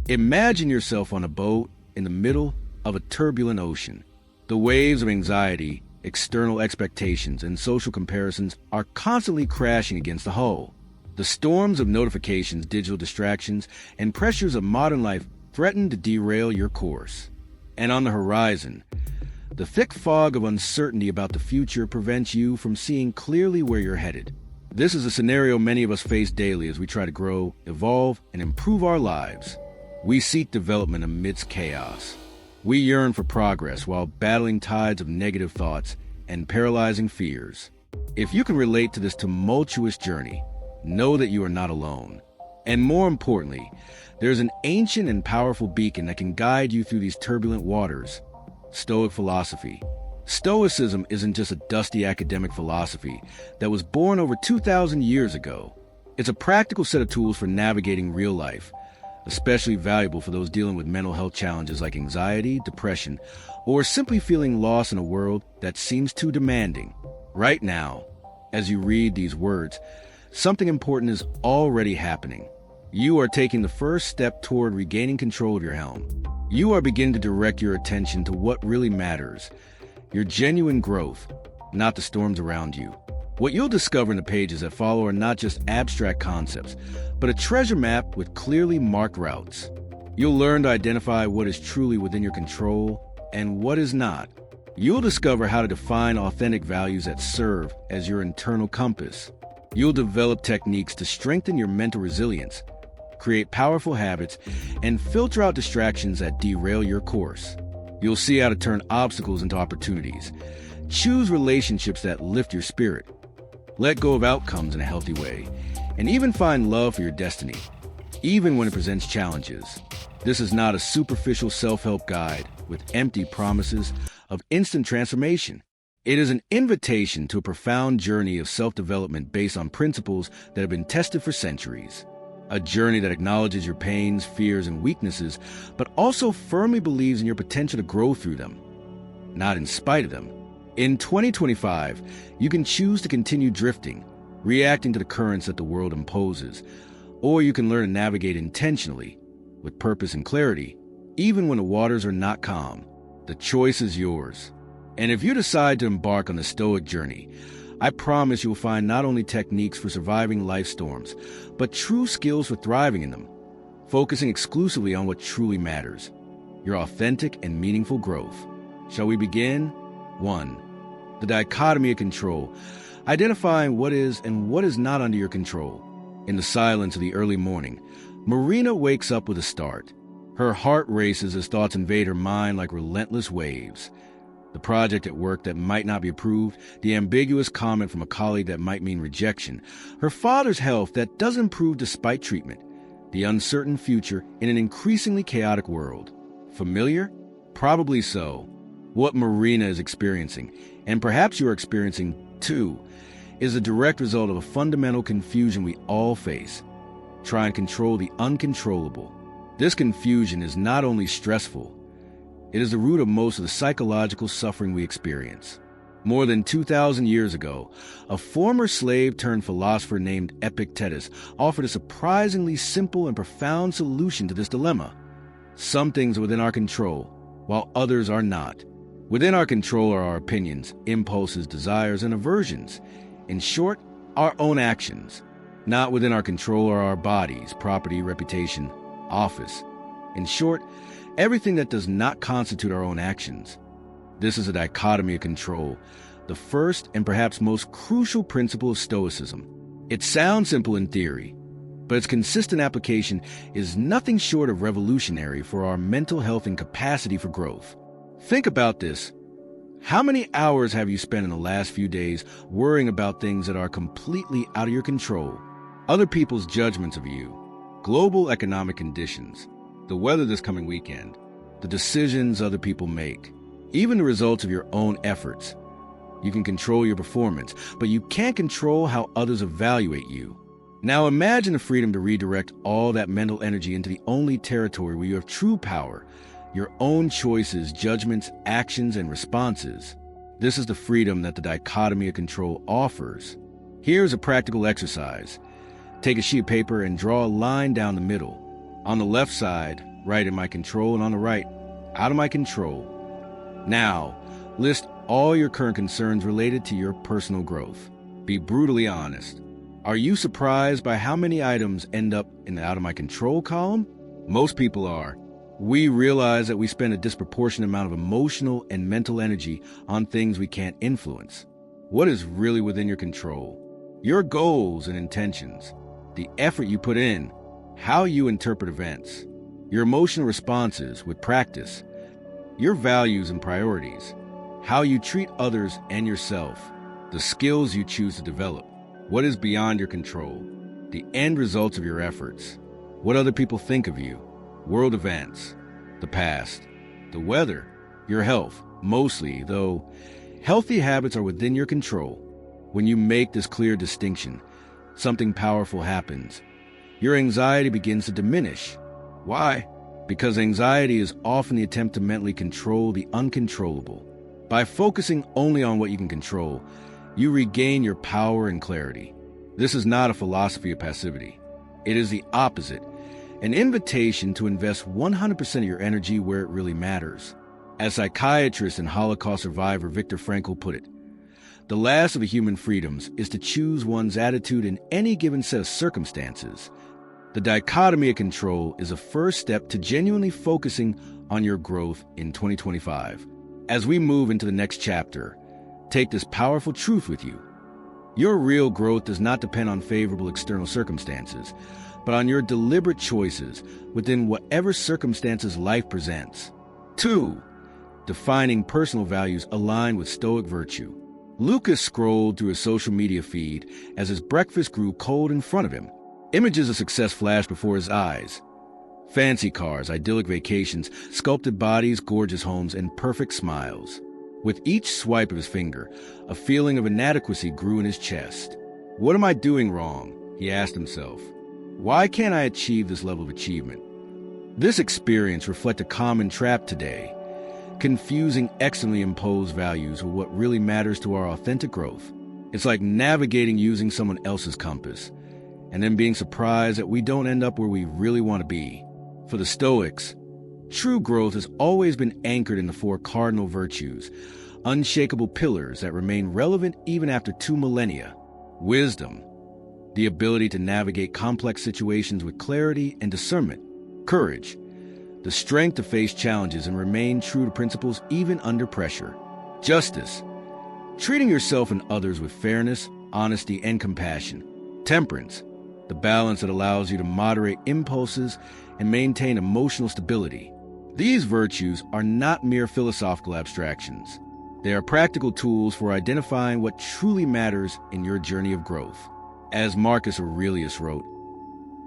Imagine yourself on a boat in the middle of a turbulent ocean. The waves of anxiety, external expectations, and social comparisons are constantly crashing against the hull. The storms of notifications, digital distractions, and pressures of modern life threaten to derail your course. And on the horizon, the thick fog of uncertainty about the future prevents you from seeing clearly where you're headed. This is a scenario many of us face daily as we try to grow, evolve, and improve our lives. We seek development amidst chaos. We yearn for progress while battling tides of negative thoughts and paralyzing fears. If you can relate to this tumultuous journey, know that you are not alone. And more importantly, there's an ancient and powerful beacon that can guide you through these turbulent waters: Stoic philosophy. Stoicism isn't just a dusty academic philosophy that was born over 2,000 years ago. It's a practical set of tools for navigating real life, especially valuable for those dealing with mental health challenges like anxiety, depression, or simply feeling lost in a world that seems too demanding. Right now, as you read these words, something important is already happening. You are taking the first step toward regaining control of your helm. You are beginning to direct your attention to what really matters: your genuine growth, not the storms around you. What you'll discover in the pages that follow are not just abstract concepts, but a treasure map with clearly marked routes. You'll learn to identify what is truly within your control and what is not. You'll discover how to define authentic values that serve as your internal compass. You'll develop techniques to strengthen your mental resilience, create powerful habits, and filter out distractions that derail your course. You'll see how to turn obstacles into opportunities, choose relationships that lift your spirit, let go of outcomes in a healthy way, and even find love for your destiny, even when it presents challenges. This is not a superficial self-help guide with empty promises of instant transformation. It is an invitation to a profound journey of self-development based on principles that have been tested for centuries. A journey that acknowledges your pains, fears, and weaknesses, but also firmly believes in your potential to grow through them, not in spite of them. In 2025, you can choose to continue drifting, reacting to the currents that the world imposes, or you can learn to navigate intentionally, with purpose and clarity, even when the waters are not calm. The choice is yours. And if you decide to embark on the Stoic journey, I promise you'll find not only techniques for surviving life storms, but true skills for thriving in them, focusing exclusively on what truly matters: your authentic and meaningful growth. Shall we begin? 1. The dichotomy of control, identifying what is and what is not under your control. In the silence of the early morning, Marina wakes up with a start. Her heart races as thoughts invade her mind like relentless waves. The project at work that might not be approved, the ambiguous comment from a colleague that might mean rejection, her father's health that doesn't improve despite treatment, the uncertain future in an increasingly chaotic world. Familiar? Probably so. What Marina is experiencing, and perhaps you are experiencing too, is a direct result of a fundamental confusion we all face: try and control the uncontrollable. This confusion is not only stressful, it is the root of most of the psychological suffering we experience. More than 2,000 years ago, a former slave-turned-philosopher named Epictetus offered a surprisingly simple and profound solution to this dilemma. Some things are within our control, while others are not. Within our control are our opinions, impulses, desires, and aversions. In short, our own actions. Not within our control are our bodies, property, reputation, office. In short, everything that does not constitute our own actions. This is a dichotomy of control, the first and perhaps most crucial principle of Stoicism. It sounds simple in theory, but its consistent application is nothing short of revolutionary for our mental health and capacity for growth. Think about this. How many hours have you spent in the last few days worrying about things that are completely out of your control? Other people's judgments of you, global economic conditions, the weather this coming weekend, the decisions other people make, even the results of your own efforts. You can control your performance, but you can't control how others evaluate you. Now imagine the freedom to redirect all that mental energy into the only territory where you have true power: your own choices, judgments, actions, and responses. This is the freedom that the dichotomy of control offers. Here's a practical exercise. Take a sheet of paper and draw a line down the middle. On the left side, right, in my control, and on the right, out of my control. Now, list all your current concerns related to your personal growth. Be brutally honest. Are you surprised by how many items end up in the out of my control column? Most people are. We realize that we spend a disproportionate amount of emotional and mental energy on things we can't influence. What is really within your control? Your goals and intentions, the effort you put in, how you interpret events, your emotional responses with practice, your values and priorities, how you treat others and yourself, the skills you choose to develop, what is beyond your control, the end results of your efforts, what other people think of you, world events, the past, the weather, your health, mostly, though healthy habits are within your control. When you make this clear distinction, something powerful happens. Your anxiety begins to diminish. Why? Because anxiety is often the attempt to mentally control the uncontrollable. By focusing only on what you can control, you regain your power and clarity. This is not a philosophy of passivity. It is the opposite, an invitation to invest 100% of your energy where it really matters. As psychiatrist and Holocaust survivor Viktor Frankl put it, the last of the human freedoms is to choose one's attitude in any given set of circumstances. The dichotomy of control is a first step to genuinely focusing on your growth in 2025. As we move into the next chapter, take this powerful truth with you. Your real growth does not depend on favorable external circumstances, but on your deliberate choices within whatever circumstances life presents. 2. Defining personal values aligned with Stoic virtue. Lucas scrolled through his social media feed as his breakfast grew cold in front of him. Images of success flashed before his eyes. Fancy cars, idyllic vacations, sculpted bodies, gorgeous homes, and perfect smiles. With each swipe of his finger, a feeling of inadequacy grew in his chest. What am I doing wrong? He asked himself. Why can't I achieve this level of achievement? This experience reflects a common trap today, confusing externally imposed values with what really matters to our authentic growth. It's like navigating using someone else's compass, and then being surprised that we don't end up where we really want to be. For the Stoics, true growth has always been anchored in the 4 cardinal virtues, unshakable pillars that remain relevant even after 2 millennia. Wisdom, the ability to navigate complex situations with clarity and discernment. Courage, the strength to face challenges and remain true to principles even under pressure. Justice, treating yourself and others with fairness, honesty, and compassion. Temperance, the balance that allows you to moderate impulses and maintain emotional stability. These virtues are not mere philosophical abstractions. They are practical tools for identifying what truly matters in your journey of growth. As Marcus Aurelius wrote,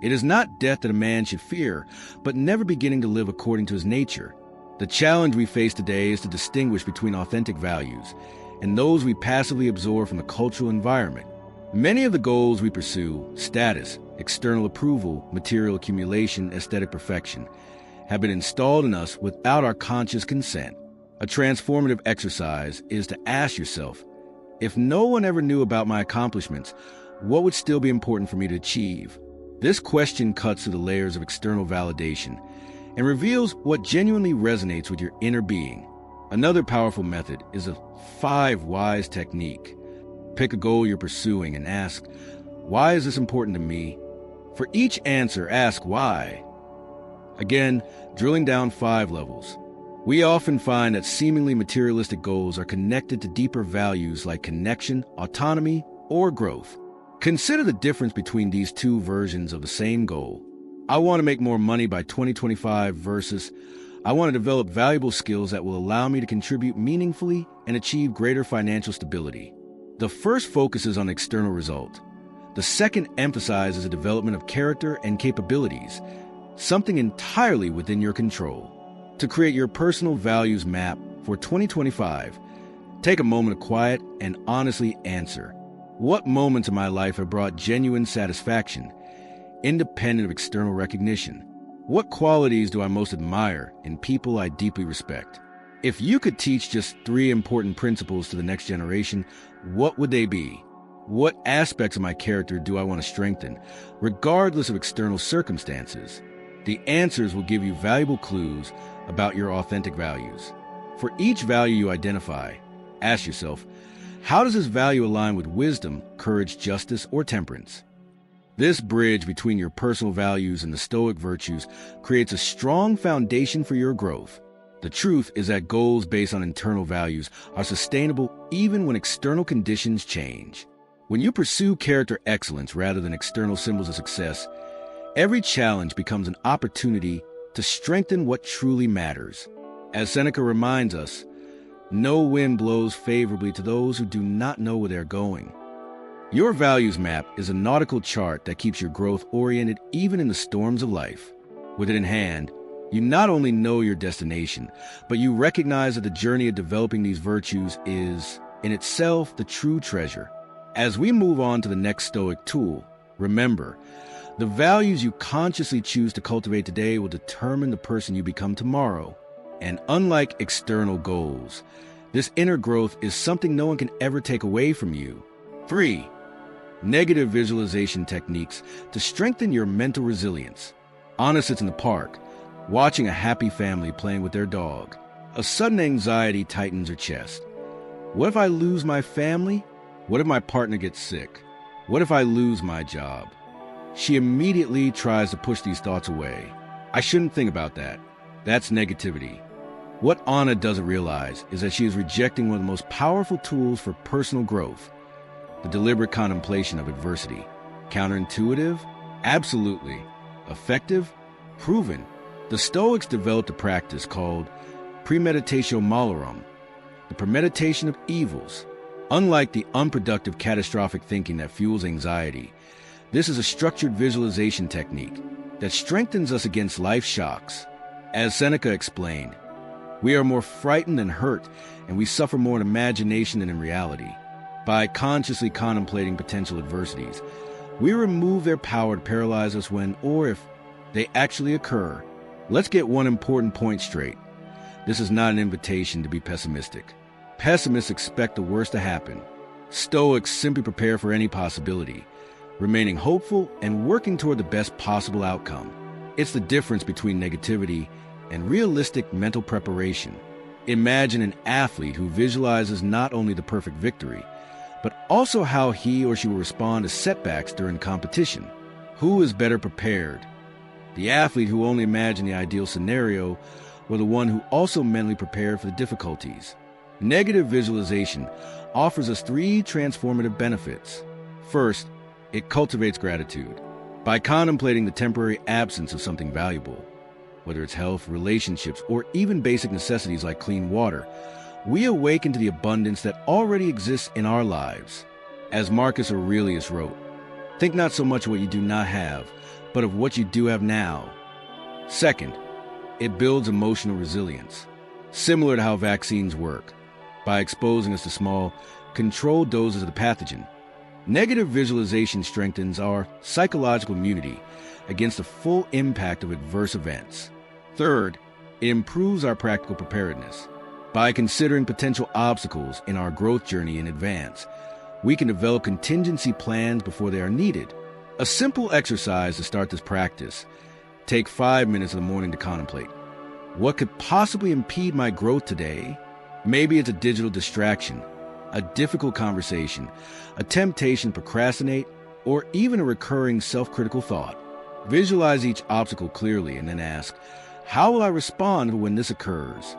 "It is not death that a man should fear, but never beginning to live according to his nature." The challenge we face today is to distinguish between authentic values and those we passively absorb from the cultural environment. Many of the goals we pursue, status, external approval, material accumulation, aesthetic perfection, have been installed in us without our conscious consent. A transformative exercise is to ask yourself, if no one ever knew about my accomplishments, what would still be important for me to achieve? This question cuts through the layers of external validation and reveals what genuinely resonates with your inner being. Another powerful method is a 5 whys technique. Pick a goal you're pursuing and ask, why is this important to me? For each answer, ask why. Again, drilling down 5 levels. We often find that seemingly materialistic goals are connected to deeper values like connection, autonomy, or growth. Consider the difference between these 2 versions of the same goal. I want to make more money by 2025 versus I want to develop valuable skills that will allow me to contribute meaningfully and achieve greater financial stability. The first focuses on external result. The second emphasizes the development of character and capabilities, something entirely within your control. To create your personal values map for 2025, take a moment of quiet and honestly answer. What moments in my life have brought genuine satisfaction, independent of external recognition? What qualities do I most admire in people I deeply respect? If you could teach just 3 important principles to the next generation, what would they be? What aspects of my character do I want to strengthen, regardless of external circumstances? The answers will give you valuable clues about your authentic values. For each value you identify, ask yourself, how does this value align with wisdom, courage, justice, or temperance? This bridge between your personal values and the Stoic virtues creates a strong foundation for your growth. The truth is that goals based on internal values are sustainable even when external conditions change. When you pursue character excellence rather than external symbols of success, every challenge becomes an opportunity to strengthen what truly matters. As Seneca reminds us, no wind blows favorably to those who do not know where they're going. Your values map is a nautical chart that keeps your growth oriented even in the storms of life. With it in hand, you not only know your destination, but you recognize that the journey of developing these virtues is, in itself, the true treasure. As we move on to the next Stoic tool, remember, the values you consciously choose to cultivate today will determine the person you become tomorrow. And unlike external goals, this inner growth is something no one can ever take away from you. 3. Negative visualization techniques to strengthen your mental resilience. Anna sits in the park, watching a happy family playing with their dog. A sudden anxiety tightens her chest. What if I lose my family? What if my partner gets sick? What if I lose my job? She immediately tries to push these thoughts away. I shouldn't think about that. That's negativity. What Anna doesn't realize is that she is rejecting one of the most powerful tools for personal growth, the deliberate contemplation of adversity. Counterintuitive? Absolutely. Effective? Proven. The Stoics developed a practice called premeditatio malorum, the premeditation of evils. Unlike the unproductive catastrophic thinking that fuels anxiety, this is a structured visualization technique that strengthens us against life shocks. As Seneca explained, we are more frightened than hurt, and we suffer more in imagination than in reality. By consciously contemplating potential adversities, we remove their power to paralyze us when, or if, they actually occur. Let's get one important point straight. This is not an invitation to be pessimistic. Pessimists expect the worst to happen. Stoics simply prepare for any possibility, remaining hopeful and working toward the best possible outcome. It's the difference between negativity and realistic mental preparation. Imagine an athlete who visualizes not only the perfect victory, but also how he or she will respond to setbacks during competition. Who is better prepared? The athlete who only imagined the ideal scenario, or the one who also mentally prepared for the difficulties? Negative visualization offers us 3 transformative benefits. First, it cultivates gratitude. By contemplating the temporary absence of something valuable, whether it's health, relationships, or even basic necessities like clean water, we awaken to the abundance that already exists in our lives. As Marcus Aurelius wrote, think not so much of what you do not have, but of what you do have now. Second, it builds emotional resilience. Similar to how vaccines work, by exposing us to small, controlled doses of the pathogen, negative visualization strengthens our psychological immunity against the full impact of adverse events. Third, it improves our practical preparedness. By considering potential obstacles in our growth journey in advance, we can develop contingency plans before they are needed. A simple exercise to start this practice: take 5 minutes in the morning to contemplate. What could possibly impede my growth today? Maybe it's a digital distraction, a difficult conversation, a temptation to procrastinate, or even a recurring self-critical thought. Visualize each obstacle clearly and then ask, how will I respond when this occurs?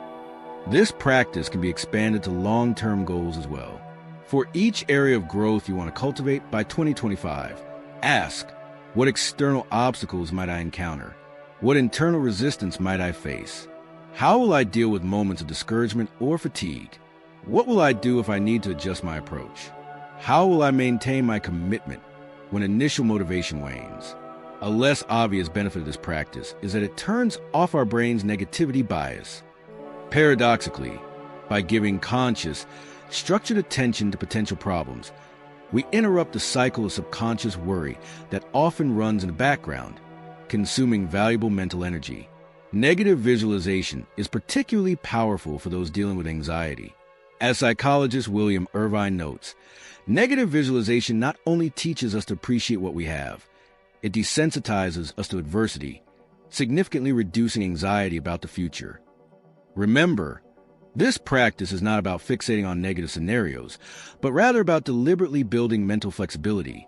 This practice can be expanded to long-term goals as well. For each area of growth you want to cultivate by 2025, ask, what external obstacles might I encounter? What internal resistance might I face? How will I deal with moments of discouragement or fatigue? What will I do if I need to adjust my approach? How will I maintain my commitment when initial motivation wanes? A less obvious benefit of this practice is that it turns off our brain's negativity bias. Paradoxically, by giving conscious, structured attention to potential problems, we interrupt the cycle of subconscious worry that often runs in the background, consuming valuable mental energy. Negative visualization is particularly powerful for those dealing with anxiety. As psychologist William Irvine notes, negative visualization not only teaches us to appreciate what we have, it desensitizes us to adversity significantly reducing anxiety about the future. Remember, this practice is not about fixating on negative scenarios, but rather about deliberately building mental flexibility,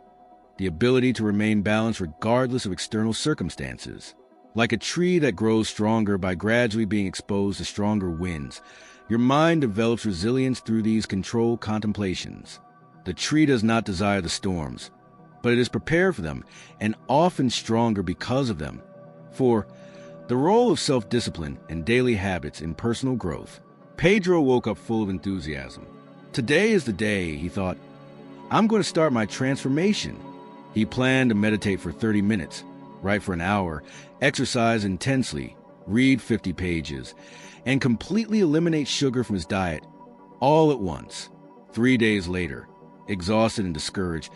the ability to remain balanced regardless of external circumstances. Like a tree that grows stronger by gradually being exposed to stronger winds, your mind develops resilience through these controlled contemplations. The tree does not desire the storms, but it is prepared for them and often stronger because of them. 4. The role of self-discipline and daily habits in personal growth. Pedro woke up full of enthusiasm. Today is the day, he thought. I'm going to start my transformation. He planned to meditate for 30 minutes, write for an hour, exercise intensely, read 50 pages, and completely eliminate sugar from his diet, all at once. 3 days later, exhausted and discouraged,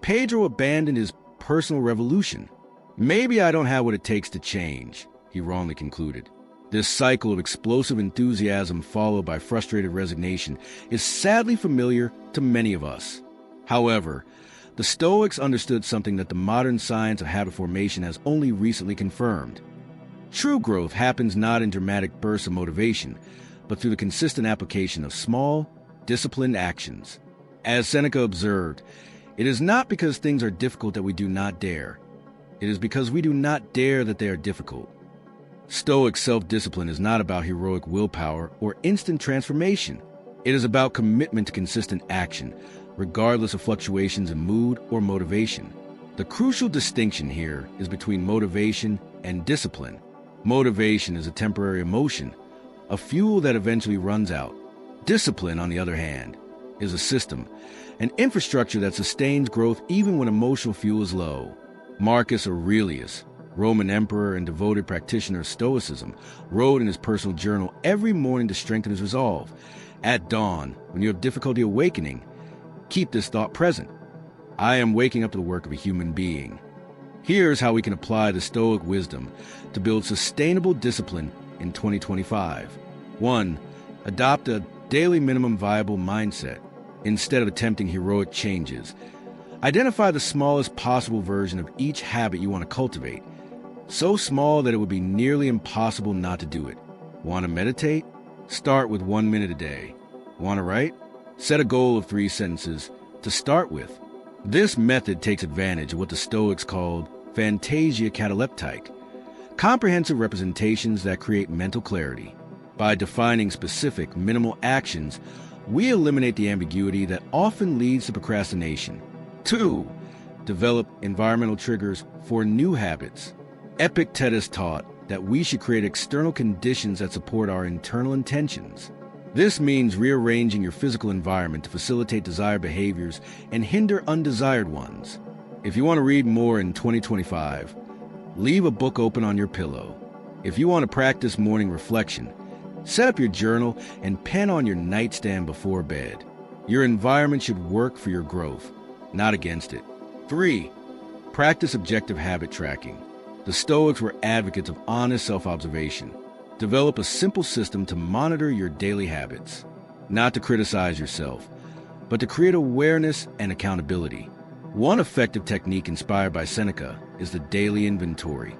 Pedro abandoned his personal revolution. Maybe I don't have what it takes to change, he wrongly concluded. This cycle of explosive enthusiasm followed by frustrated resignation is sadly familiar to many of us. However, the Stoics understood something that the modern science of habit formation has only recently confirmed. True growth happens not in dramatic bursts of motivation, but through the consistent application of small, disciplined actions. As Seneca observed, it is not because things are difficult that we do not dare. It is because we do not dare that they are difficult. Stoic self-discipline is not about heroic willpower or instant transformation. It is about commitment to consistent action, regardless of fluctuations in mood or motivation. The crucial distinction here is between motivation and discipline. Motivation is a temporary emotion, a fuel that eventually runs out. Discipline, on the other hand, is a system, an infrastructure that sustains growth even when emotional fuel is low. Marcus Aurelius, Roman emperor and devoted practitioner of Stoicism, wrote in his personal journal every morning to strengthen his resolve. At dawn, when you have difficulty awakening, keep this thought present. I am waking up to the work of a human being. Here's how we can apply the Stoic wisdom to build sustainable discipline in 2025. 1. Adopt a daily minimum viable mindset instead of attempting heroic changes. Identify the smallest possible version of each habit you want to cultivate, so small that it would be nearly impossible not to do it. Want to meditate? Start with 1 minute a day. Want to write? Set a goal of 3 sentences to start with. This method takes advantage of what the Stoics called phantasia cataleptique, comprehensive representations that create mental clarity. By defining specific, minimal actions, we eliminate the ambiguity that often leads to procrastination. 2. Develop environmental triggers for new habits. Epictetus taught that we should create external conditions that support our internal intentions. This means rearranging your physical environment to facilitate desired behaviors and hinder undesired ones. If you want to read more in 2025, leave a book open on your pillow. If you want to practice morning reflection, set up your journal and pen on your nightstand before bed. Your environment should work for your growth, not against it. 3. Practice objective habit tracking. The Stoics were advocates of honest self-observation. Develop a simple system to monitor your daily habits, not to criticize yourself, but to create awareness and accountability. One effective technique inspired by Seneca is the daily inventory,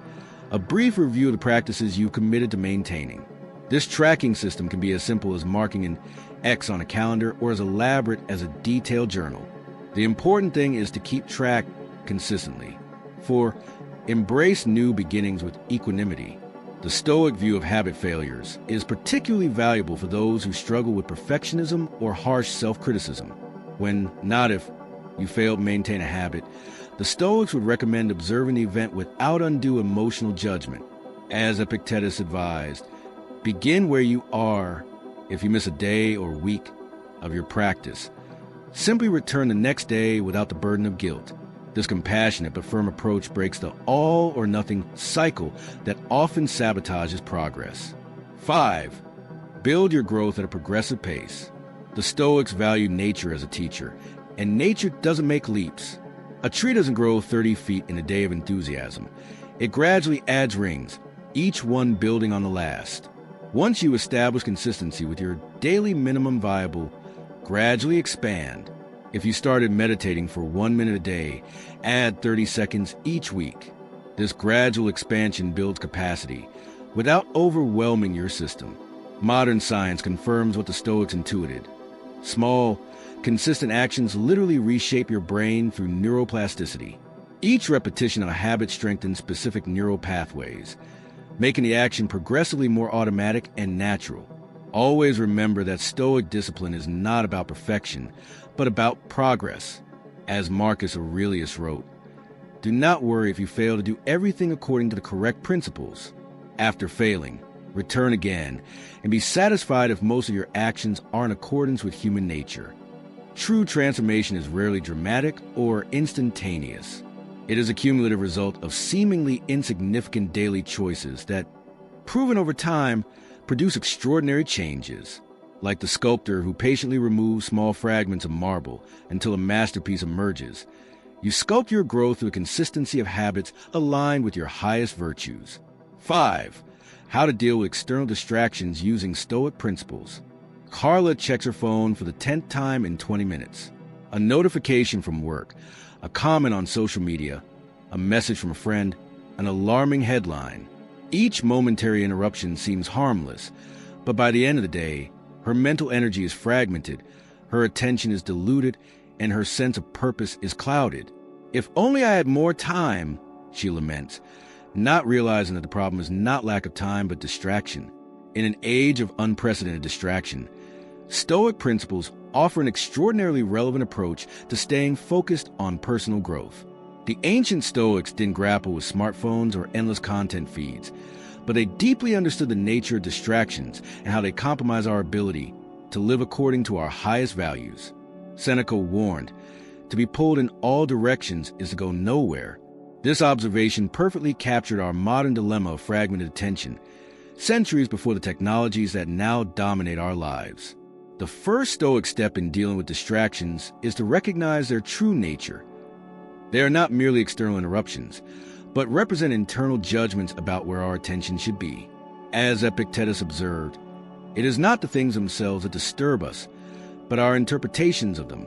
a brief review of the practices you've committed to maintaining. This tracking system can be as simple as marking an X on a calendar or as elaborate as a detailed journal. The important thing is to keep track consistently. 4. Embrace new beginnings with equanimity. The Stoic view of habit failures is particularly valuable for those who struggle with perfectionism or harsh self-criticism. When, not if, you fail to maintain a habit, the Stoics would recommend observing the event without undue emotional judgment. As Epictetus advised, begin where you are. If you miss a day or week of your practice, simply return the next day without the burden of guilt. This compassionate but firm approach breaks the all-or-nothing cycle that often sabotages progress. 5. Build your growth at a progressive pace. The Stoics value nature as a teacher, and nature doesn't make leaps. A tree doesn't grow 30 feet in a day of enthusiasm. It gradually adds rings, each one building on the last. Once you establish consistency with your daily minimum viable, gradually expand. If you started meditating for 1 minute a day, add 30 seconds each week. This gradual expansion builds capacity without overwhelming your system. Modern science confirms what the Stoics intuited. Small, consistent actions literally reshape your brain through neuroplasticity. Each repetition of a habit strengthens specific neural pathways, making the action progressively more automatic and natural. Always remember that Stoic discipline is not about perfection, but about progress. As Marcus Aurelius wrote, "Do not worry if you fail to do everything according to the correct principles. After failing, return again, and be satisfied if most of your actions are in accordance with human nature." True transformation is rarely dramatic or instantaneous. It is a cumulative result of seemingly insignificant daily choices that, proven over time, produce extraordinary changes. Like the sculptor who patiently removes small fragments of marble until a masterpiece emerges, you sculpt your growth through a consistency of habits aligned with your highest virtues. 5. How to deal with external distractions using Stoic principles. Carla checks her phone for the 10th time in 20 minutes. A notification from work, a comment on social media, a message from a friend, an alarming headline. Each momentary interruption seems harmless, but by the end of the day, her mental energy is fragmented, her attention is diluted, and her sense of purpose is clouded. "If only I had more time," she laments, not realizing that the problem is not lack of time but distraction. In an age of unprecedented distraction, Stoic principles offer an extraordinarily relevant approach to staying focused on personal growth. The ancient Stoics didn't grapple with smartphones or endless content feeds, but they deeply understood the nature of distractions and how they compromise our ability to live according to our highest values. Seneca warned, "To be pulled in all directions is to go nowhere." This observation perfectly captured our modern dilemma of fragmented attention, centuries before the technologies that now dominate our lives. The first Stoic step in dealing with distractions is to recognize their true nature. They are not merely external interruptions, but represent internal judgments about where our attention should be. As Epictetus observed, it is not the things themselves that disturb us, but our interpretations of them.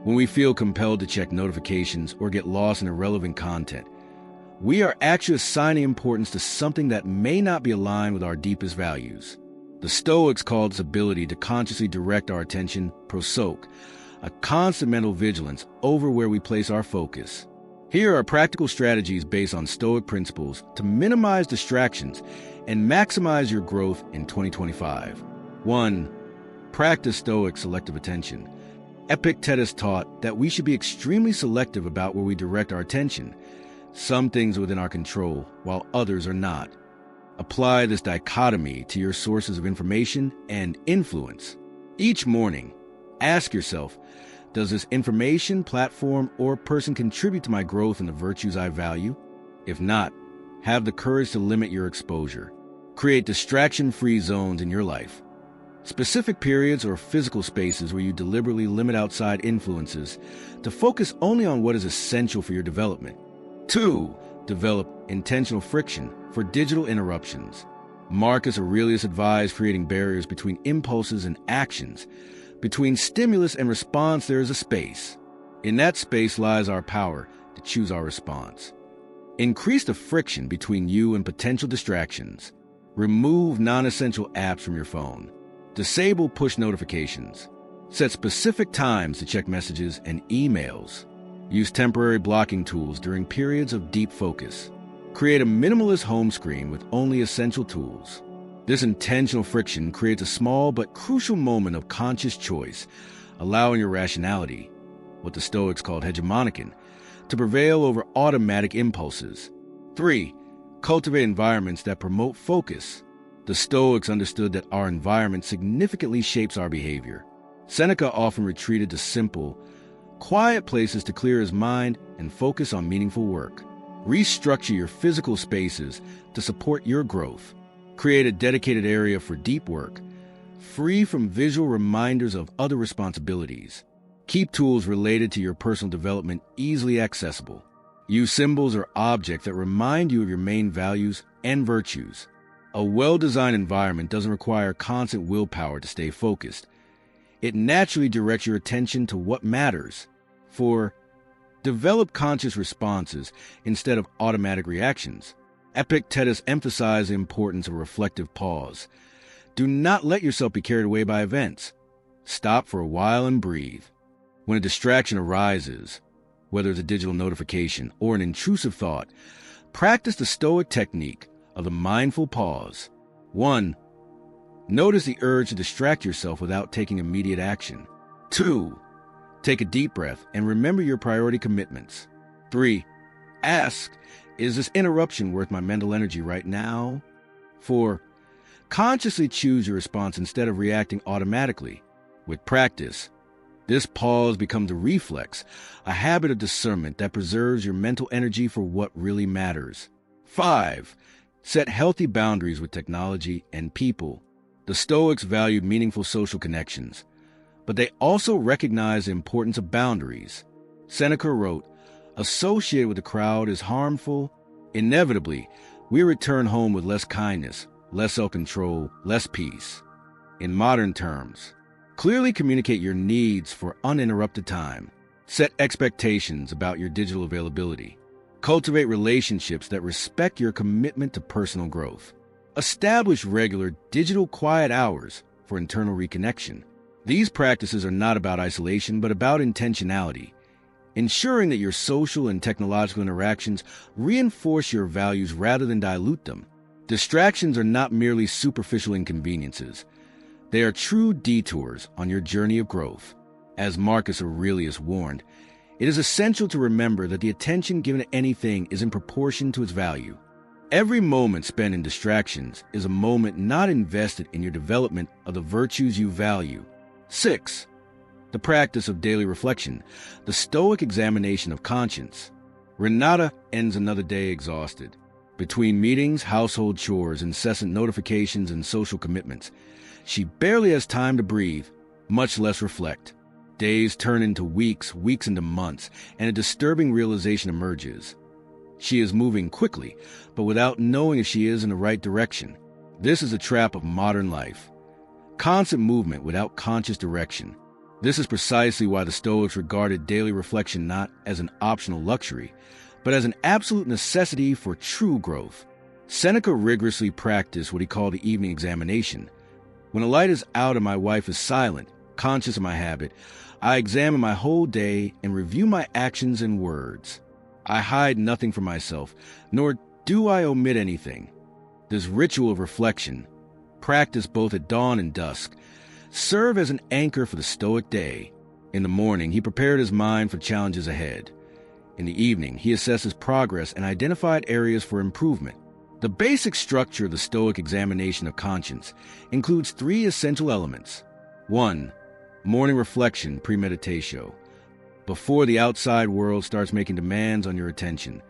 When we feel compelled to check notifications or get lost in irrelevant content, we are actually assigning importance to something that may not be aligned with our deepest values. The Stoics called this ability to consciously direct our attention prosoke, a constant mental vigilance over where we place our focus. Here are practical strategies based on Stoic principles to minimize distractions and maximize your growth in 2025. 1. Practice Stoic selective attention. Epictetus taught that we should be extremely selective about where we direct our attention. Some things are within our control, while others are not. Apply this dichotomy to your sources of information and influence. Each morning, ask yourself, does this information, platform, or person contribute to my growth and the virtues I value? If not, have the courage to limit your exposure. Create distraction-free zones in your life. Specific periods or physical spaces where you deliberately limit outside influences to focus only on what is essential for your development. 2. Develop intentional friction for digital interruptions. Marcus Aurelius advised creating barriers between impulses and actions. Between stimulus and response, there is a space. In that space lies our power to choose our response. Increase the friction between you and potential distractions. Remove non-essential apps from your phone. Disable push notifications. Set specific times to check messages and emails. Use temporary blocking tools during periods of deep focus. Create a minimalist home screen with only essential tools. This intentional friction creates a small but crucial moment of conscious choice, allowing your rationality, what the Stoics called hegemonikon, to prevail over automatic impulses. 3. Cultivate environments that promote focus. The Stoics understood that our environment significantly shapes our behavior. Seneca often retreated to simple, quiet places to clear his mind and focus on meaningful work. Restructure your physical spaces to support your growth. Create a dedicated area for deep work, free from visual reminders of other responsibilities. Keep tools related to your personal development easily accessible. Use symbols or objects that remind you of your main values and virtues. A well-designed environment doesn't require constant willpower to stay focused. It naturally directs your attention to what matters. For Develop conscious responses instead of automatic reactions. Epictetus emphasized the importance of a reflective pause. Do not let yourself be carried away by events. Stop for a while and breathe. When a distraction arises, whether it's a digital notification or an intrusive thought, practice the Stoic technique of the mindful pause. 1. Notice the urge to distract yourself without taking immediate action. 2. Take a deep breath and remember your priority commitments. 3. Ask, is this interruption worth my mental energy right now? 4. Consciously choose your response instead of reacting automatically. With practice, this pause becomes a reflex, a habit of discernment that preserves your mental energy for what really matters. 5. Set healthy boundaries with technology and people. The Stoics valued meaningful social connections, but they also recognized the importance of boundaries. Seneca wrote, "Associated with the crowd is harmful. Inevitably, we return home with less kindness, less self-control, less peace." In modern terms, clearly communicate your needs for uninterrupted time. Set expectations about your digital availability. Cultivate relationships that respect your commitment to personal growth. Establish regular digital quiet hours for internal reconnection. These practices are not about isolation, but about intentionality, ensuring that your social and technological interactions reinforce your values rather than dilute them. Distractions are not merely superficial inconveniences. They are true detours on your journey of growth. As Marcus Aurelius warned, it is essential to remember that the attention given to anything is in proportion to its value. Every moment spent in distractions is a moment not invested in your development of the virtues you value. 6. The practice of daily reflection, the Stoic examination of conscience. Renata ends another day exhausted. Between meetings, household chores, incessant notifications, and social commitments, she barely has time to breathe, much less reflect. Days turn into weeks, weeks into months, and a disturbing realization emerges. She is moving quickly, but without knowing if she is in the right direction. This is a trap of modern life. Constant movement without conscious direction. This is precisely why the Stoics regarded daily reflection not as an optional luxury, but as an absolute necessity for true growth. Seneca rigorously practiced what he called the evening examination. When the light is out and my wife is silent, conscious of my habit, I examine my whole day and review my actions and words. I hide nothing from myself, nor do I omit anything. This ritual of reflection, practiced both at dawn and dusk, served as an anchor for the Stoic day. In the morning, he prepared his mind for challenges ahead. In the evening, he assessed his progress and identified areas for improvement. The basic structure of the Stoic examination of conscience includes 3 essential elements. 1. Morning reflection, premeditatio. Before the outside world starts making demands on your attention,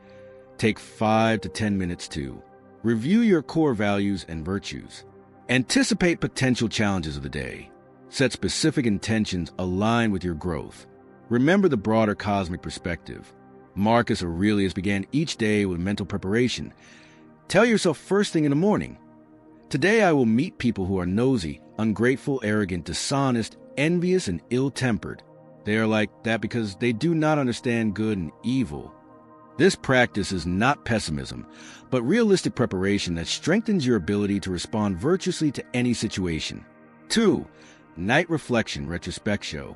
take 5 to 10 minutes to review your core values and virtues. Anticipate potential challenges of the day. Set specific intentions aligned with your growth. Remember the broader cosmic perspective. Marcus Aurelius began each day with mental preparation. Tell yourself first thing in the morning, today I will meet people who are nosy, ungrateful, arrogant, dishonest, envious, and ill-tempered. They are like that because they do not understand good and evil. This practice is not pessimism, but realistic preparation that strengthens your ability to respond virtuously to any situation. 2. Night reflection, retrospectio.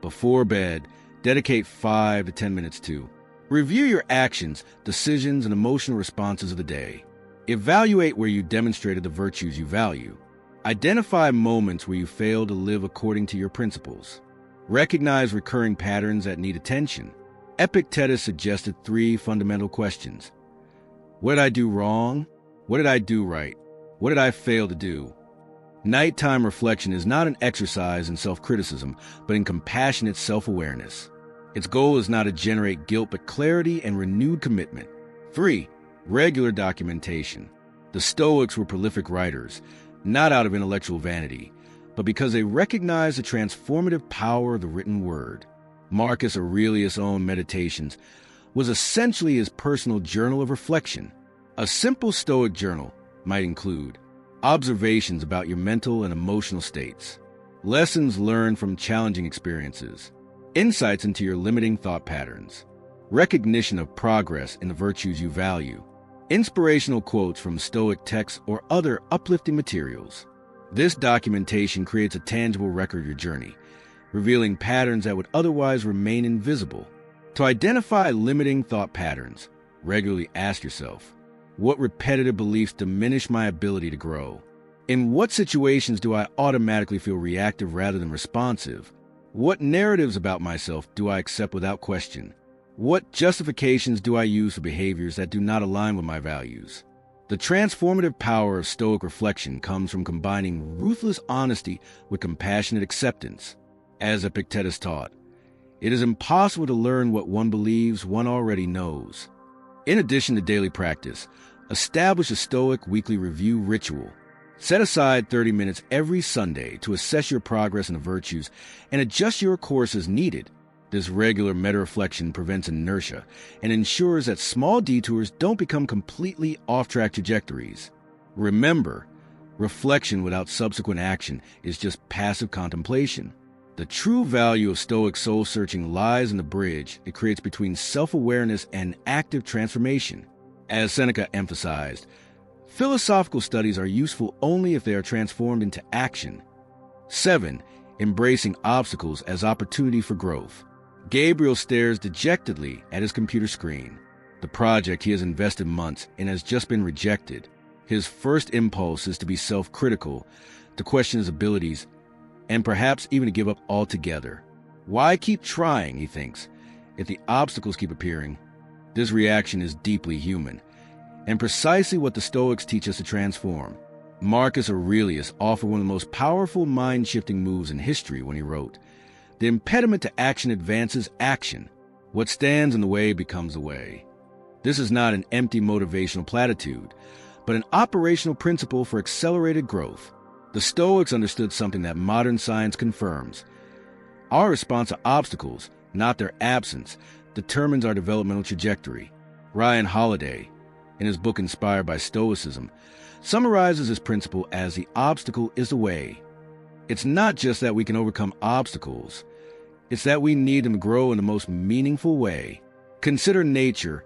Before bed, dedicate 5 to 10 minutes to review your actions, decisions, and emotional responses of the day. Evaluate where you demonstrated the virtues you value. Identify moments where you failed to live according to your principles. Recognize recurring patterns that need attention. Epictetus suggested 3 fundamental questions. What did I do wrong? What did I do right? What did I fail to do? Nighttime reflection is not an exercise in self-criticism, but in compassionate self-awareness. Its goal is not to generate guilt, but clarity and renewed commitment. 3. Regular documentation. The Stoics were prolific writers, not out of intellectual vanity, but because they recognized the transformative power of the written word. Marcus Aurelius' own Meditations was essentially his personal journal of reflection. A simple Stoic journal might include observations about your mental and emotional states, lessons learned from challenging experiences, insights into your limiting thought patterns, recognition of progress in the virtues you value, inspirational quotes from Stoic texts or other uplifting materials. This documentation creates a tangible record of your journey, revealing patterns that would otherwise remain invisible. To identify limiting thought patterns, regularly ask yourself, what repetitive beliefs diminish my ability to grow? In what situations do I automatically feel reactive rather than responsive? What narratives about myself do I accept without question? What justifications do I use for behaviors that do not align with my values? The transformative power of Stoic reflection comes from combining ruthless honesty with compassionate acceptance. As Epictetus taught, it is impossible to learn what one believes one already knows. In addition to daily practice, establish a Stoic weekly review ritual. Set aside 30 minutes every Sunday to assess your progress in the virtues and adjust your course as needed. This regular meta-reflection prevents inertia and ensures that small detours don't become completely off-track trajectories. Remember, reflection without subsequent action is just passive contemplation. The true value of Stoic soul-searching lies in the bridge it creates between self-awareness and active transformation. As Seneca emphasized, philosophical studies are useful only if they are transformed into action. 7. Embracing obstacles as opportunity for growth. Gabriel stares dejectedly at his computer screen. The project he has invested months in has just been rejected. His first impulse is to be self-critical, to question his abilities, and perhaps even to give up altogether. Why keep trying, he thinks, if the obstacles keep appearing? This reaction is deeply human, and precisely what the Stoics teach us to transform. Marcus Aurelius offered one of the most powerful mind-shifting moves in history when he wrote, "The impediment to action advances action. What stands in the way becomes the way." This is not an empty motivational platitude, but an operational principle for accelerated growth. The Stoics understood something that modern science confirms. Our response to obstacles, not their absence, determines our developmental trajectory. Ryan Holiday, in his book Inspired by Stoicism, summarizes this principle as the obstacle is the way. It's not just that we can overcome obstacles, it's that we need them to grow in the most meaningful way. Consider nature.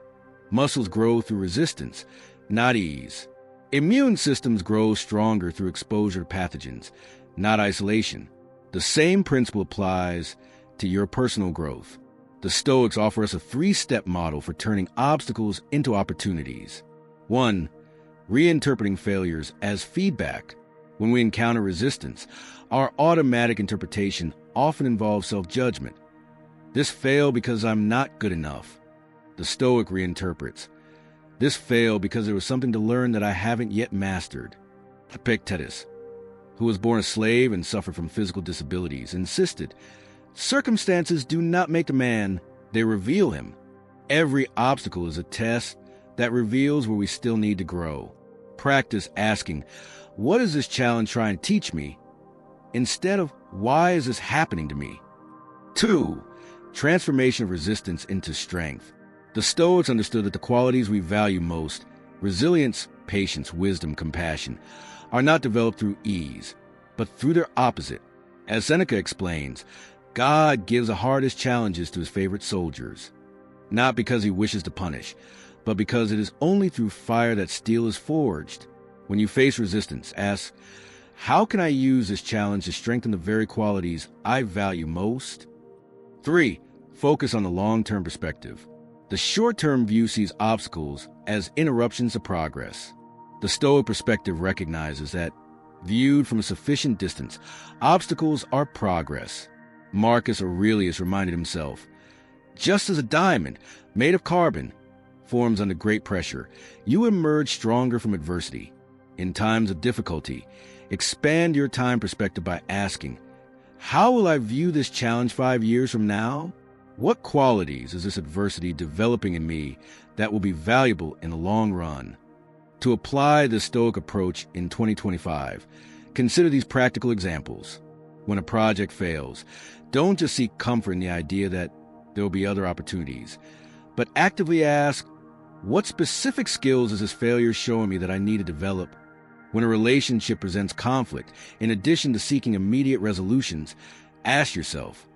Muscles grow through resistance, not ease. Immune systems grow stronger through exposure to pathogens, not isolation. The same principle applies to your personal growth. The Stoics offer us a 3-step model for turning obstacles into opportunities. 1. Reinterpreting failures as feedback. When we encounter resistance, our automatic interpretation often involves self-judgment. This failed because I'm not good enough. The Stoic reinterprets. This failed because there was something to learn that I haven't yet mastered. Epictetus, who was born a slave and suffered from physical disabilities, insisted, "Circumstances do not make the man, they reveal him." Every obstacle is a test that reveals where we still need to grow. Practice asking, "What is this challenge trying to teach me?" instead of, "Why is this happening to me?" 2. Transformation of resistance into strength. The Stoics understood that the qualities we value most, resilience, patience, wisdom, compassion, are not developed through ease, but through their opposite. As Seneca explains, God gives the hardest challenges to his favorite soldiers, not because he wishes to punish, but because it is only through fire that steel is forged. When you face resistance, ask, how can I use this challenge to strengthen the very qualities I value most? 3. Focus on the long-term perspective. The short-term view sees obstacles as interruptions to progress. The Stoic perspective recognizes that, viewed from a sufficient distance, obstacles are progress. Marcus Aurelius reminded himself, just as a diamond, made of carbon, forms under great pressure, you emerge stronger from adversity. In times of difficulty, expand your time perspective by asking, how will I view this challenge 5 years from now? What qualities is this adversity developing in me that will be valuable in the long run? To apply the Stoic approach in 2025, consider these practical examples. When a project fails, don't just seek comfort in the idea that there will be other opportunities, but actively ask, what specific skills is this failure showing me that I need to develop? When a relationship presents conflict, in addition to seeking immediate resolutions, ask yourself,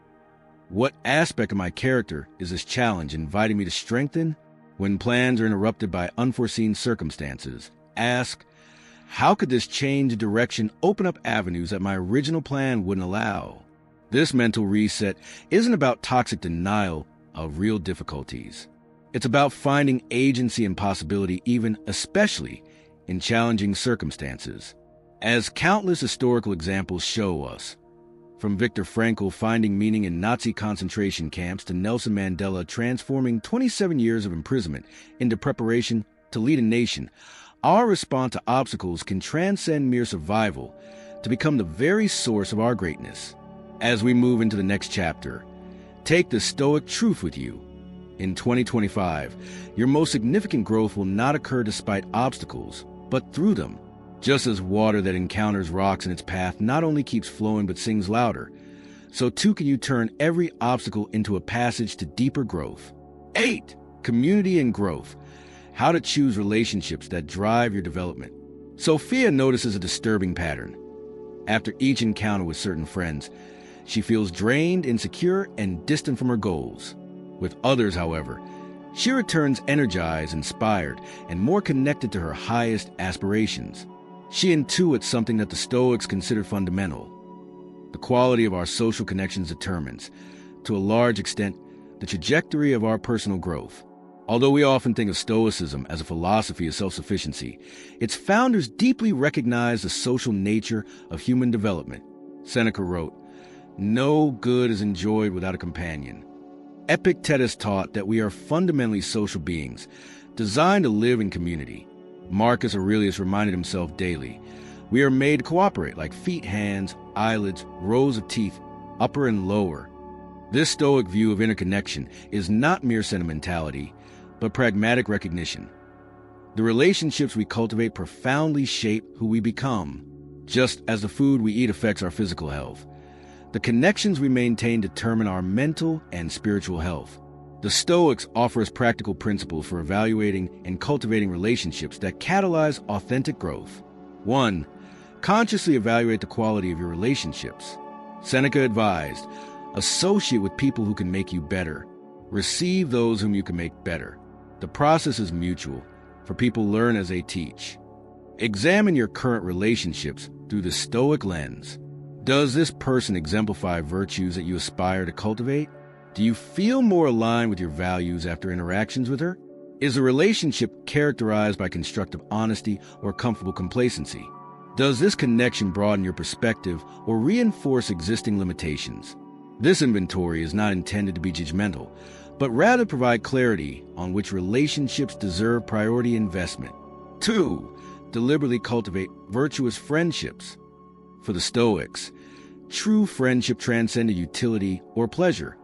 What aspect of my character is this challenge inviting me to strengthen? When plans are interrupted by unforeseen circumstances, ask, how could this change of direction open up avenues that my original plan wouldn't allow? This mental reset isn't about toxic denial of real difficulties. It's about finding agency and possibility, especially in challenging circumstances. As countless historical examples show us, from Viktor Frankl finding meaning in Nazi concentration camps to Nelson Mandela transforming 27 years of imprisonment into preparation to lead a nation, our response to obstacles can transcend mere survival to become the very source of our greatness. As we move into the next chapter, take the Stoic truth with you. In 2025, your most significant growth will not occur despite obstacles, but through them. Just as water that encounters rocks in its path not only keeps flowing but sings louder, so too can you turn every obstacle into a passage to deeper growth. 8. Community and growth. How to choose relationships that drive your development. Sophia notices a disturbing pattern. After each encounter with certain friends, she feels drained, insecure, and distant from her goals. With others, however, she returns energized, inspired, and more connected to her highest aspirations. She intuits something that the Stoics consider fundamental. The quality of our social connections determines, to a large extent, the trajectory of our personal growth. Although we often think of Stoicism as a philosophy of self-sufficiency, its founders deeply recognized the social nature of human development. Seneca wrote, "No good is enjoyed without a companion." Epictetus taught that we are fundamentally social beings, designed to live in community. Marcus Aurelius reminded himself daily, we are made to cooperate like feet, hands, eyelids, rows of teeth, upper and lower. This Stoic view of interconnection is not mere sentimentality, but pragmatic recognition. The relationships we cultivate profoundly shape who we become, just as the food we eat affects our physical health. The connections we maintain determine our mental and spiritual health. The Stoics offer us practical principles for evaluating and cultivating relationships that catalyze authentic growth. 1. Consciously evaluate the quality of your relationships. Seneca advised, associate with people who can make you better. Receive those whom you can make better. The process is mutual, for people learn as they teach. Examine your current relationships through the Stoic lens. Does this person exemplify virtues that you aspire to cultivate? Do you feel more aligned with your values after interactions with her? Is the relationship characterized by constructive honesty or comfortable complacency? Does this connection broaden your perspective or reinforce existing limitations? This inventory is not intended to be judgmental, but rather provide clarity on which relationships deserve priority investment. 2. Deliberately cultivate virtuous friendships. For the Stoics, true friendship transcended utility or pleasure.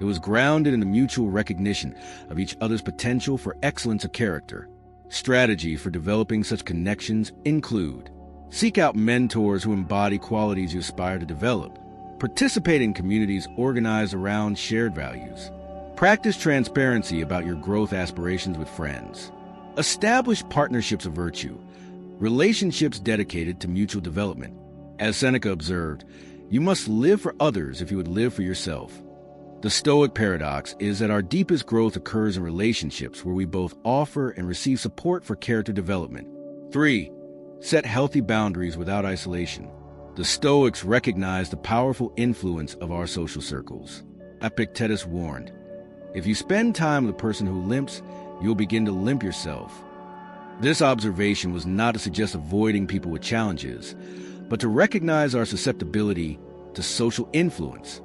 It was grounded in the mutual recognition of each other's potential for excellence of character. Strategies for developing such connections include: seek out mentors who embody qualities you aspire to develop. Participate in communities organized around shared values. Practice transparency about your growth aspirations with friends. Establish partnerships of virtue, relationships dedicated to mutual development. As Seneca observed, you must live for others if you would live for yourself. The Stoic paradox is that our deepest growth occurs in relationships where we both offer and receive support for character development. 3. Set healthy boundaries without isolation. The Stoics recognize the powerful influence of our social circles. Epictetus warned, if you spend time with a person who limps, you'll begin to limp yourself. This observation was not to suggest avoiding people with challenges, but to recognize our susceptibility to social influence.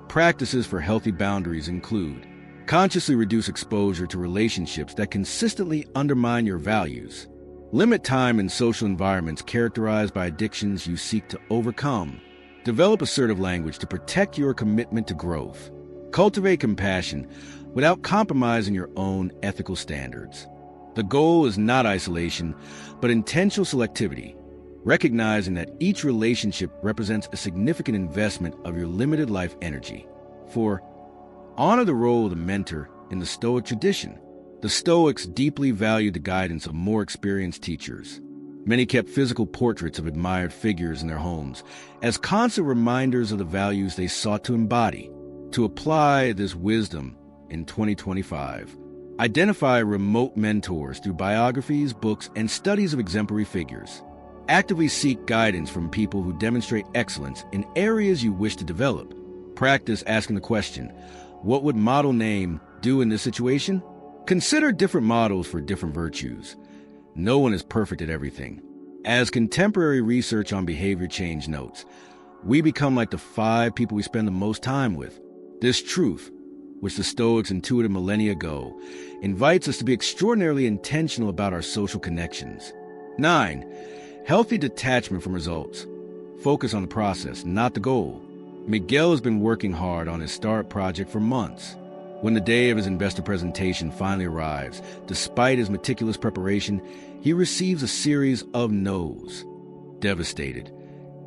Practices for healthy boundaries include: consciously reduce exposure to relationships that consistently undermine your values. Limit time in social environments characterized by addictions you seek to overcome. Develop assertive language to protect your commitment to growth. Cultivate compassion without compromising your own ethical standards. The goal is not isolation, but intentional selectivity, recognizing that each relationship represents a significant investment of your limited life energy. 4. Honor the role of the mentor in the Stoic tradition. The Stoics deeply valued the guidance of more experienced teachers. Many kept physical portraits of admired figures in their homes as constant reminders of the values they sought to embody. to apply this wisdom in 2025. Identify remote mentors through biographies, books, and studies of exemplary figures. Actively seek guidance from people who demonstrate excellence in areas you wish to develop. Practice asking the question, what would model name do in this situation? Consider different models for different virtues. No one is perfect at everything. As contemporary research on behavior change notes, we become like the 5 people we spend the most time with. This truth, which the Stoics intuited millennia ago, invites us to be extraordinarily intentional about our social connections. 9. Healthy detachment from results. Focus on the process, not the goal. Miguel has been working hard on his startup project for months. When the day of his investor presentation finally arrives, despite his meticulous preparation, he receives a series of no's. Devastated,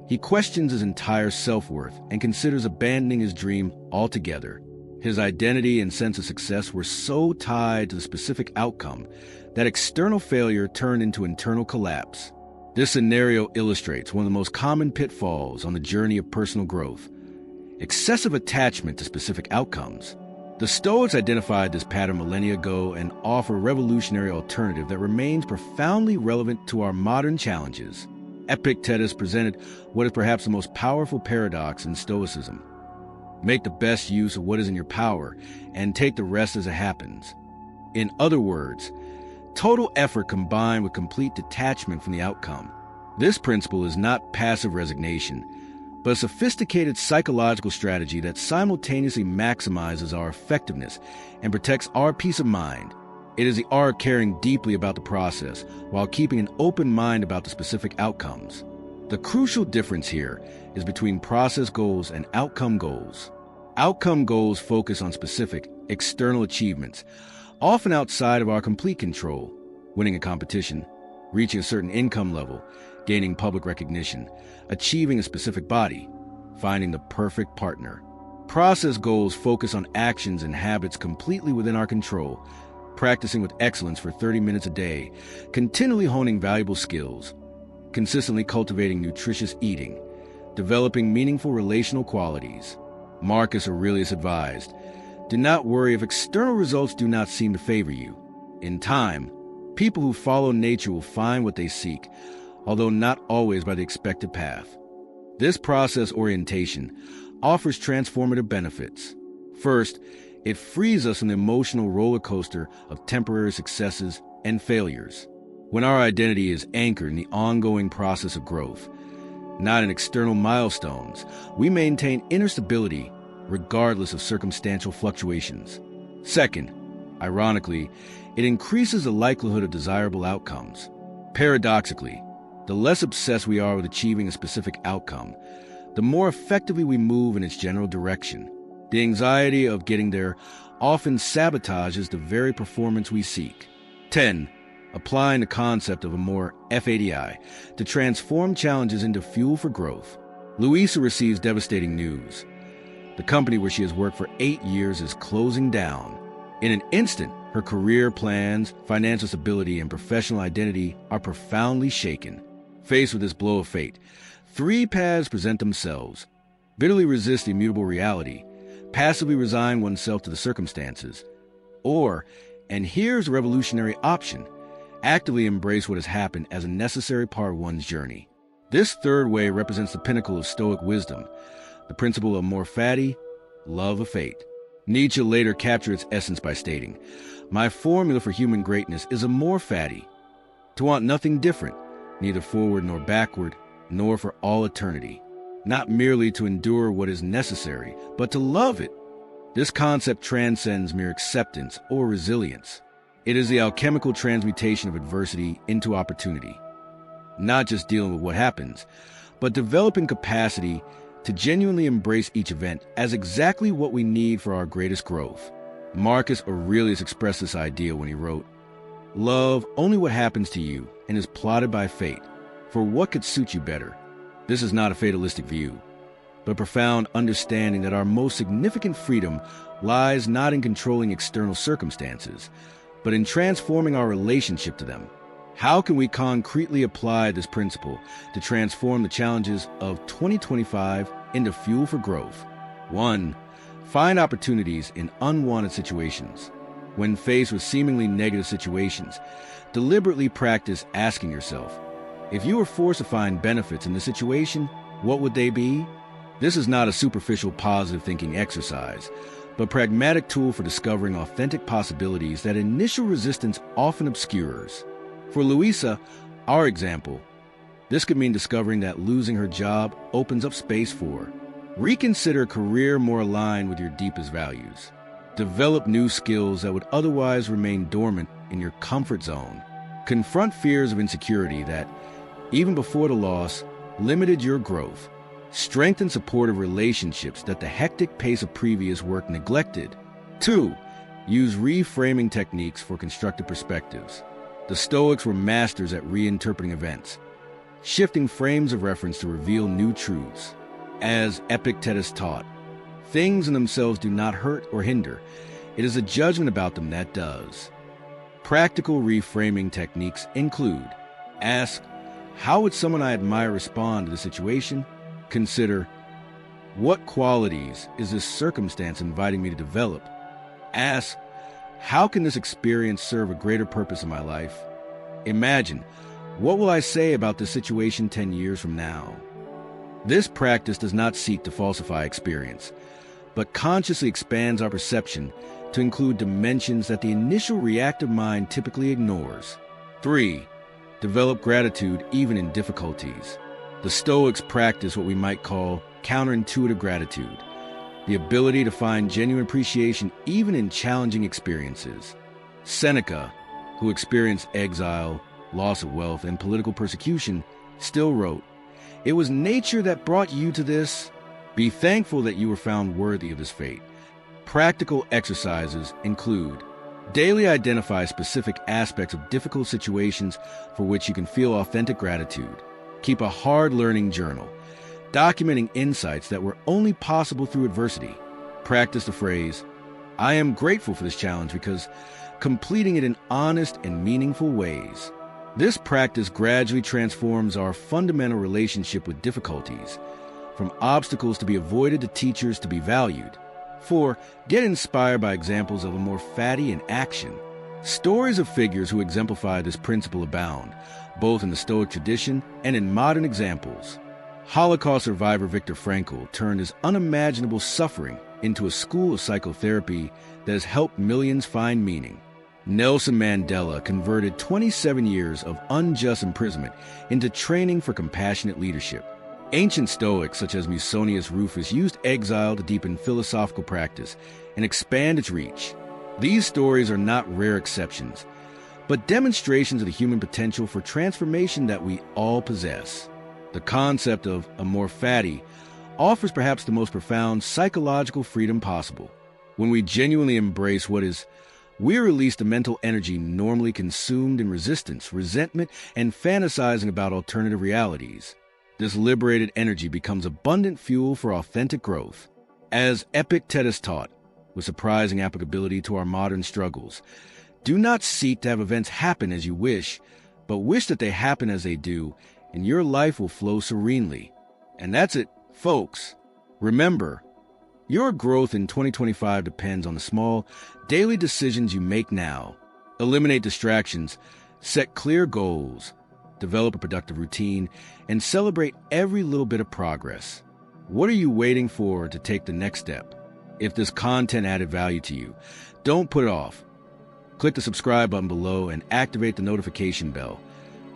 he questions his entire self-worth and considers abandoning his dream altogether. His identity and sense of success were so tied to the specific outcome that external failure turned into internal collapse. This scenario illustrates one of the most common pitfalls on the journey of personal growth: excessive attachment to specific outcomes. The Stoics identified this pattern millennia ago and offer a revolutionary alternative that remains profoundly relevant to our modern challenges. Epictetus presented what is perhaps the most powerful paradox in Stoicism. Make the best use of what is in your power and take the rest as it happens. In other words, total effort combined with complete detachment from the outcome. This principle is not passive resignation, but a sophisticated psychological strategy that simultaneously maximizes our effectiveness and protects our peace of mind. It is the art of caring deeply about the process while keeping an open mind about the specific outcomes. The crucial difference here is between process goals and outcome goals. Outcome goals focus on specific, external achievements, often outside of our complete control: winning a competition, reaching a certain income level, gaining public recognition, achieving a specific body, finding the perfect partner. Process goals focus on actions and habits completely within our control, practicing with excellence for 30 minutes a day, continually honing valuable skills, consistently cultivating nutritious eating, developing meaningful relational qualities. Marcus Aurelius advised, do not worry if external results do not seem to favor you. In time, people who follow nature will find what they seek, although not always by the expected path. This process orientation offers transformative benefits. First, it frees us from the emotional roller coaster of temporary successes and failures. When our identity is anchored in the ongoing process of growth, not in external milestones, we maintain inner stability regardless of circumstantial fluctuations. Second, ironically, it increases the likelihood of desirable outcomes. Paradoxically, the less obsessed we are with achieving a specific outcome, the more effectively we move in its general direction. The anxiety of getting there often sabotages the very performance we seek. 10. Applying the concept of a more FADI to transform challenges into fuel for growth. Louisa receives devastating news. The company where she has worked for 8 years is closing down. In an instant, her career plans, financial stability, and professional identity are profoundly shaken. Faced with this blow of fate, 3 paths present themselves: bitterly resist the immutable reality, passively resign oneself to the circumstances, or, and here's a revolutionary option, actively embrace what has happened as a necessary part of one's journey. This third way represents the pinnacle of Stoic wisdom, the principle of amor fati, love of fate. Nietzsche later captured its essence by stating, "My formula for human greatness is amor fati, to want nothing different, neither forward nor backward, nor for all eternity. Not merely to endure what is necessary, but to love it." This concept transcends mere acceptance or resilience. It is the alchemical transmutation of adversity into opportunity. Not just dealing with what happens, but developing capacity to genuinely embrace each event as exactly what we need for our greatest growth. Marcus Aurelius expressed this idea when he wrote, "Love only what happens to you and is plotted by fate, for what could suit you better?" This is not a fatalistic view, but a profound understanding that our most significant freedom lies not in controlling external circumstances, but in transforming our relationship to them. How can we concretely apply this principle to transform the challenges of 2025 into fuel for growth? 1. Find opportunities in unwanted situations. When faced with seemingly negative situations, deliberately practice asking yourself, if you were forced to find benefits in the situation, what would they be? This is not a superficial positive thinking exercise, but a pragmatic tool for discovering authentic possibilities that initial resistance often obscures. For Louisa, our example, this could mean discovering that losing her job opens up space for reconsider a career more aligned with your deepest values. Develop new skills that would otherwise remain dormant in your comfort zone. Confront fears of insecurity that, even before the loss, limited your growth. Strengthen supportive relationships that the hectic pace of previous work neglected. 2. Use reframing techniques for constructive perspectives. The Stoics were masters at reinterpreting events, shifting frames of reference to reveal new truths. As Epictetus taught, things in themselves do not hurt or hinder. It is a judgment about them that does. Practical reframing techniques include: ask, how would someone I admire respond to the situation? Consider, what qualities is this circumstance inviting me to develop? Ask, how can this experience serve a greater purpose in my life? Imagine, what will I say about this situation 10 years from now? This practice does not seek to falsify experience, but consciously expands our perception to include dimensions that the initial reactive mind typically ignores. 3. Develop gratitude even in difficulties. The Stoics practice what we might call counterintuitive gratitude, the ability to find genuine appreciation even in challenging experiences. Seneca, who experienced exile, loss of wealth, and political persecution, still wrote, "It was nature that brought you to this. Be thankful that you were found worthy of this fate." Practical exercises include: daily identify specific aspects of difficult situations for which you can feel authentic gratitude. Keep a hard learning journal, documenting insights that were only possible through adversity. Practice the phrase, "I am grateful for this challenge because," completing it in honest and meaningful ways. This practice gradually transforms our fundamental relationship with difficulties, from obstacles to be avoided to teachers to be valued. 4. Get inspired by examples of Amor Fati in action. Stories of figures who exemplify this principle abound, both in the Stoic tradition and in modern examples. Holocaust survivor Viktor Frankl turned his unimaginable suffering into a school of psychotherapy that has helped millions find meaning. Nelson Mandela converted 27 years of unjust imprisonment into training for compassionate leadership. Ancient Stoics such as Musonius Rufus used exile to deepen philosophical practice and expand its reach. These stories are not rare exceptions, but demonstrations of the human potential for transformation that we all possess. The concept of Amor Fati offers perhaps the most profound psychological freedom possible. When we genuinely embrace what is, we release the mental energy normally consumed in resistance, resentment, and fantasizing about alternative realities. This liberated energy becomes abundant fuel for authentic growth. As Epictetus taught, with surprising applicability to our modern struggles, do not seek to have events happen as you wish, but wish that they happen as they do, and your life will flow serenely. And that's it, folks. Remember, your growth in 2025 depends on the small, daily decisions you make now. Eliminate distractions, set clear goals, develop a productive routine, and celebrate every little bit of progress. What are you waiting for to take the next step? If this content added value to you, don't put it off. Click the subscribe button below and activate the notification bell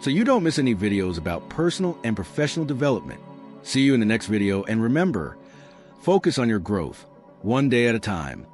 so you don't miss any videos about personal and professional development. See you in the next video, and remember, focus on your growth, one day at a time.